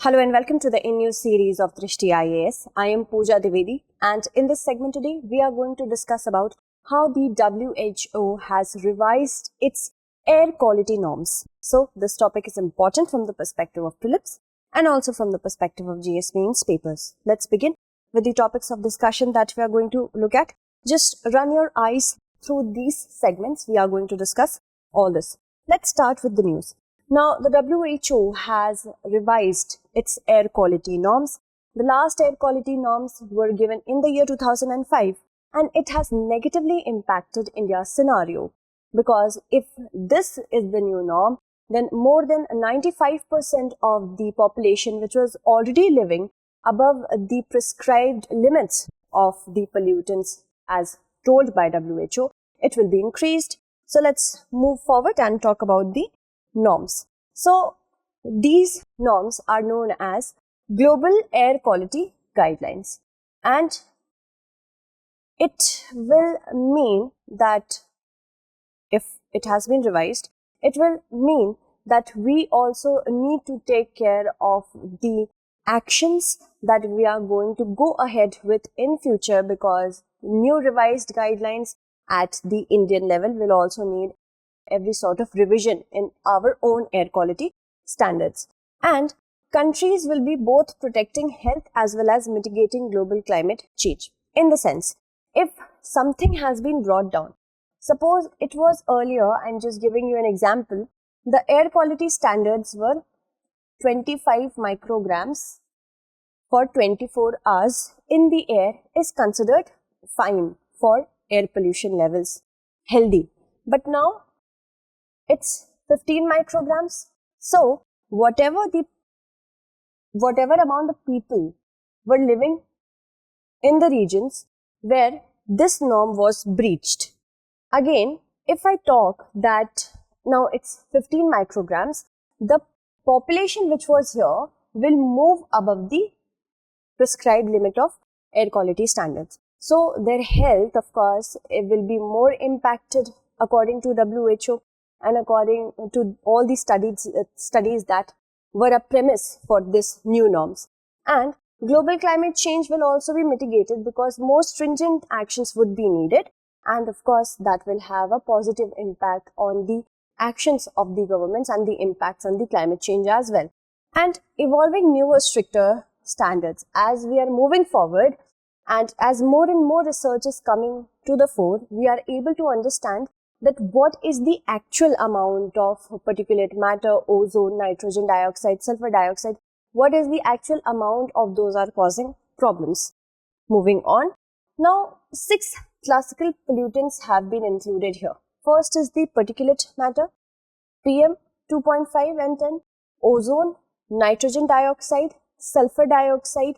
Hello and welcome to the in-news series of Drishti IAS. I am Pooja Dwivedi, and in this segment today, we are going to discuss about how the WHO has revised its air quality norms. So, this topic is important from the perspective of prelims and also from the perspective of GS Mains papers. Let's begin with the topics of discussion that we are going to look at. Just run your eyes through these segments. We are going to discuss all this. Let's start with the news. Now, the WHO has revised its air quality norms. The last air quality norms were given in the year 2005, and it has negatively impacted India's scenario, because if this is the new norm, then more than 95% of the population which was already living above the prescribed limits of the pollutants as told by WHO, it will be increased. So let's move forward and talk about the norms. So these norms are known as Global Air Quality Guidelines, and it will mean that if it has been revised, it will mean that we also need to take care of the actions that we are going to go ahead with in future, because new revised guidelines at the Indian level will also need every sort of revision in our own air quality standards. And countries will be both protecting health as well as mitigating global climate change. In the sense, if something has been brought down, suppose it was earlier, I'm just giving you an example, the air quality standards were 25 micrograms for 24 hours in the air is considered fine for air pollution levels, healthy. But now it's 15 micrograms. So whatever amount of people were living in the regions where this norm was breached. Again, if I talk that now it's 15 micrograms, the population which was here will move above the prescribed limit of air quality standards. So their health, of course, it will be more impacted according to WHO. And according to all the studies that were a premise for this new norms. And global climate change will also be mitigated because more stringent actions would be needed. And of course, that will have a positive impact on the actions of the governments and the impacts on the climate change as well. And evolving newer, stricter standards as we are moving forward, and as more and more research is coming to the fore, we are able to understand that what is the actual amount of particulate matter, ozone, nitrogen dioxide, sulfur dioxide, what is the actual amount of those are causing problems. Moving on, now 6 classical pollutants have been included here. First is the particulate matter, PM 2.5 and 10, ozone, nitrogen dioxide, sulfur dioxide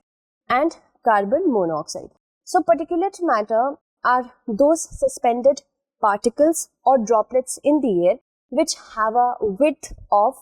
and carbon monoxide. So particulate matter are those suspended particles or droplets in the air which have a width of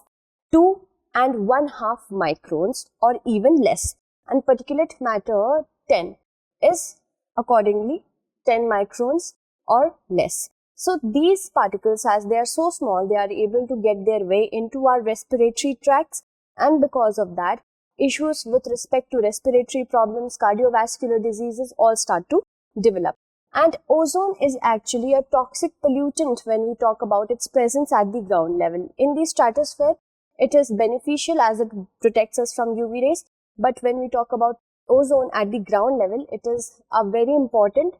2 and 1/2 microns or even less, and particulate matter 10 is accordingly 10 microns or less. So these particles, as they are so small, they are able to get their way into our respiratory tracts, and because of that, issues with respect to respiratory problems, cardiovascular diseases all start to develop. And ozone is actually a toxic pollutant when we talk about its presence at the ground level. In the stratosphere, it is beneficial as it protects us from UV rays. But when we talk about ozone at the ground level, it is a very important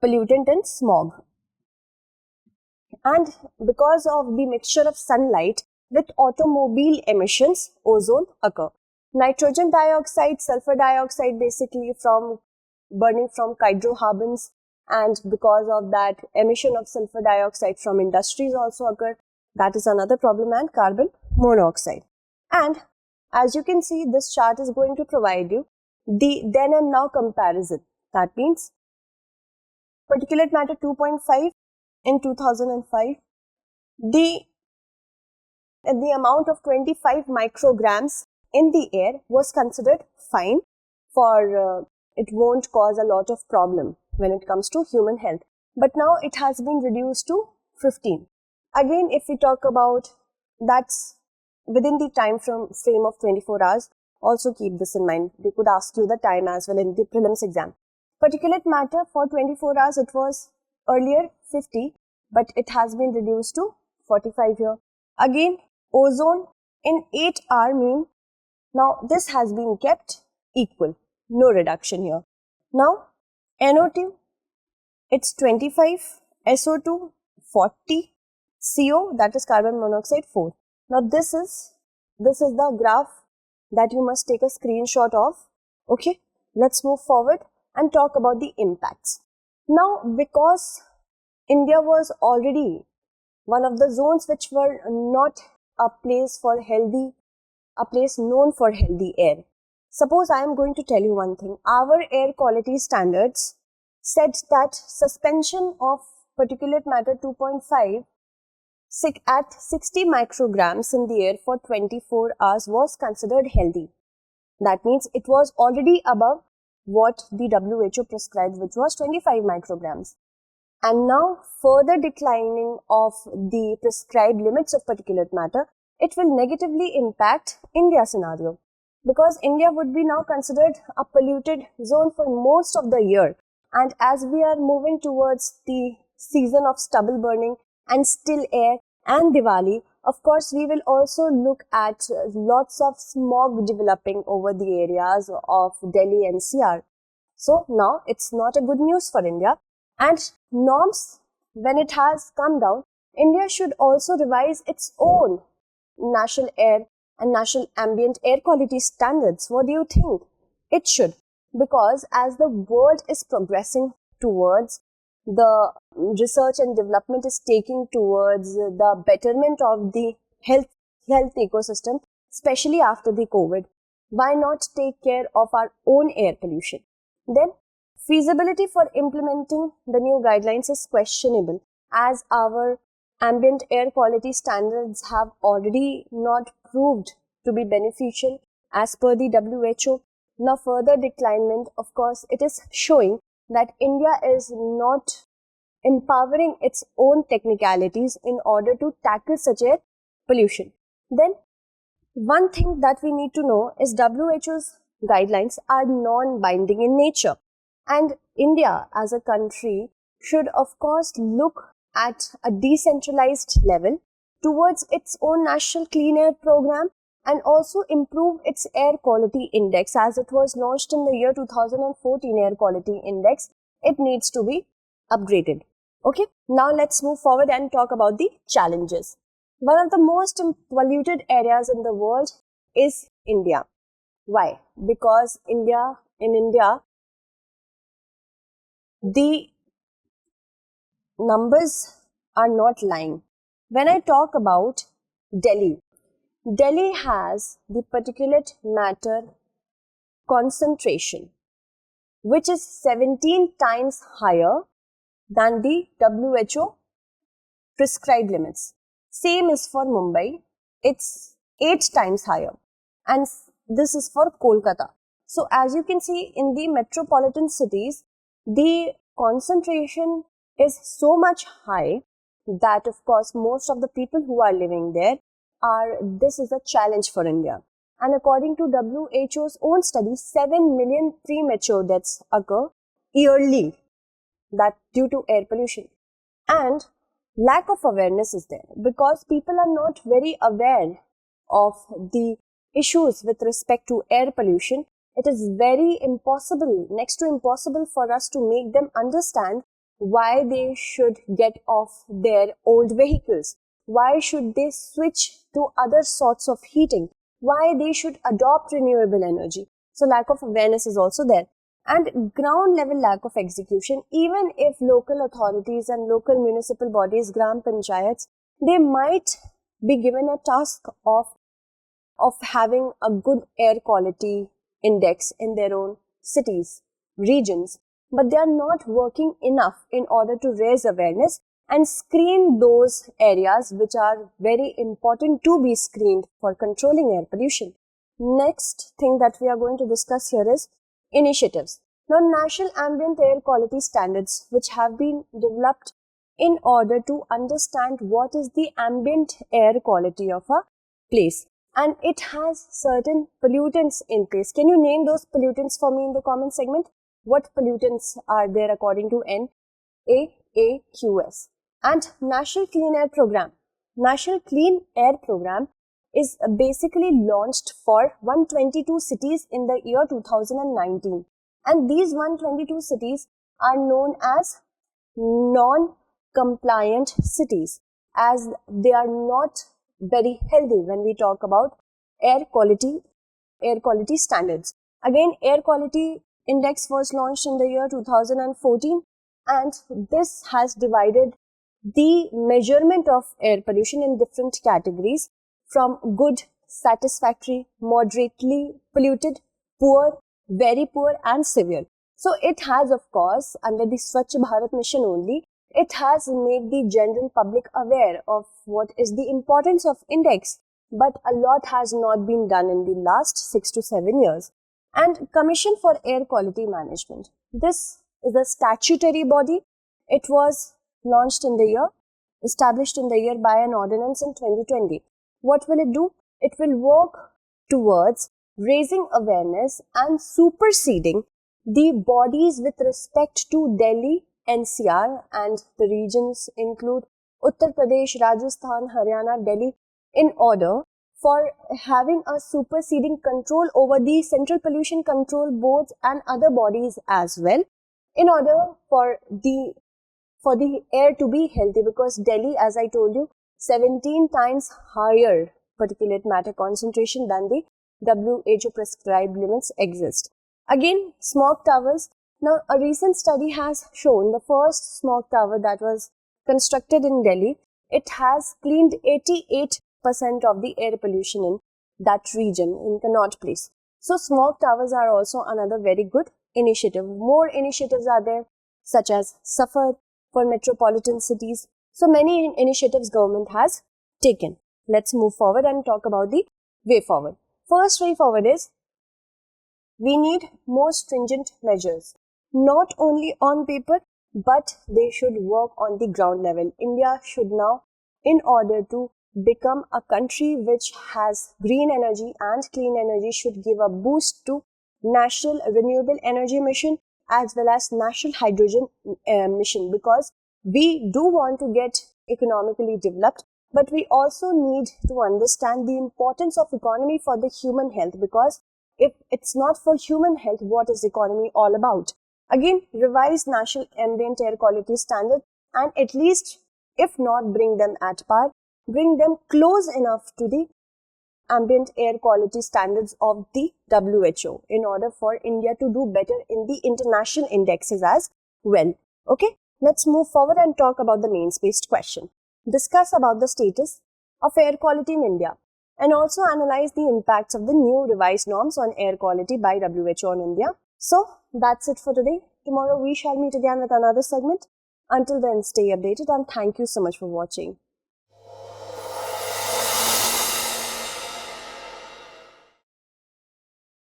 pollutant in smog. And because of the mixture of sunlight with automobile emissions, ozone occur. Nitrogen dioxide, sulfur dioxide, basically from burning from hydrocarbons, and because of that, emission of sulfur dioxide from industries also occur. That is another problem, and carbon monoxide. And as you can see, this chart is going to provide you the then and now comparison. That means particulate matter 2.5 in 2005, the amount of 25 micrograms in the air was considered fine for it won't cause a lot of problem when it comes to human health. But now it has been reduced to 15. Again, if we talk about that's within the frame of 24 hours. Also keep this in mind. They could ask you the time as well in the prelims exam. Particulate matter for 24 hours, it was earlier 50, but it has been reduced to 45 here. Again, ozone in 8-hour mean, now this has been kept equal, no reduction here. Now, NO2, it's 25, SO2, 40, CO, that is carbon monoxide, 4. Now, this is the graph that you must take a screenshot of. Okay, let's move forward and talk about the impacts. Now, because India was already one of the zones which were not a place known for healthy air. Suppose I am going to tell you one thing. Our air quality standards said that suspension of particulate matter 2.5 at 60 micrograms in the air for 24 hours was considered healthy. That means it was already above what the WHO prescribed, which was 25 micrograms. And now, further declining of the prescribed limits of particulate matter, it will negatively impact India scenario, because India would be now considered a polluted zone for most of the year. And as we are moving towards the season of stubble burning and still air and Diwali, of course, we will also look at lots of smog developing over the areas of Delhi NCR. So now it's not a good news for India. And norms, when it has come down, India should also revise its own national air and national ambient air quality standards. What do you think? It should, because as the world is progressing towards the research and development is taking towards the betterment of the health ecosystem, especially after the COVID, why not take care of our own air pollution? Then, feasibility for implementing the new guidelines is questionable, as our ambient air quality standards have already not proved to be beneficial as per the WHO. Now, further declinement, of course, it is showing that India is not empowering its own technicalities in order to tackle such air pollution. Then, one thing that we need to know is WHO's guidelines are non-binding in nature. And India as a country should, of course, look at a decentralized level towards its own national clean air program and also improve its air quality index. As it was launched in the year 2014 air quality index, it needs to be upgraded. Okay, now let's move forward and talk about the challenges. One of the most polluted areas in the world is India. Why? Because in India, the numbers are not lying. When I talk about Delhi has the particulate matter concentration, which is 17 times higher than the WHO prescribed limits. Same is for Mumbai, it's 8 times higher, and this is for Kolkata. So as you can see, in the metropolitan cities, the concentration is so much high that, of course, most of the people who are living there this is a challenge for India. And according to WHO's own study, 7 million premature deaths occur yearly, that due to air pollution. And lack of awareness is there, because people are not very aware of the issues with respect to air pollution. It is very impossible, next to impossible, for us to make them understand why they should get off their old vehicles, why should they switch to other sorts of heating, why they should adopt renewable energy. So lack of awareness is also there. And ground level lack of execution, even if local authorities and local municipal bodies, Gram Panchayats, they might be given a task of having a good air quality index in their own cities, regions, but they are not working enough in order to raise awareness and screen those areas which are very important to be screened for controlling air pollution. Next thing that we are going to discuss here is initiatives. Now, national ambient air quality standards, which have been developed in order to understand what is the ambient air quality of a place. and it has certain pollutants in place. Can you name those pollutants for me in the comment segment? What pollutants are there according to NAAQS? And National Clean Air Program. National Clean Air Program is basically launched for 122 cities in the year 2019. And these 122 cities are known as non-compliant cities, as they are not very healthy when we talk about air quality standards. Again, air quality index was launched in the year 2014, and this has divided the measurement of air pollution in different categories from good, satisfactory, moderately polluted, poor, very poor and severe. So it has, of course, under the Swachh Bharat mission only, it has made the general public aware of what is the importance of index, but a lot has not been done in the last 6 to 7 years. And Commission for Air Quality Management. This is a statutory body. It was established in the year by an ordinance in 2020. What will it do? It will work towards raising awareness and superseding the bodies with respect to Delhi, NCR, and the regions include Uttar Pradesh, Rajasthan, Haryana, Delhi, in order for having a superseding control over the Central Pollution Control Boards and other bodies as well, in order for the air to be healthy, because Delhi, as I told you, 17 times higher particulate matter concentration than the WHO prescribed limits exist. Again, smog towers. Now, a recent study has shown the first smog tower that was constructed in Delhi, it has cleaned 88% of the air pollution in that region, in Connaught Place. So, smog towers are also another very good initiative. More initiatives are there, such as SAFAR for metropolitan cities. So, many initiatives government has taken. Let's move forward and talk about the way forward. First way forward is, we need more stringent measures, not only on paper, but they should work on the ground level. India should now, in order to become a country which has green energy and clean energy, should give a boost to National Renewable Energy Mission as well as National Hydrogen Mission, because we do want to get economically developed, but we also need to understand the importance of economy for the human health, because if it's not for human health, what is economy all about? Again, revise National Ambient Air Quality Standard, and at least, if not bring them at par, bring them close enough to the ambient air quality standards of the WHO in order for India to do better in the international indexes as well. Okay, let's move forward and talk about the mains-based question. Discuss about the status of air quality in India and also analyze the impacts of the new revised norms on air quality by WHO on India. So, that's it for today. Tomorrow we shall meet again with another segment. Until then, stay updated and thank you so much for watching.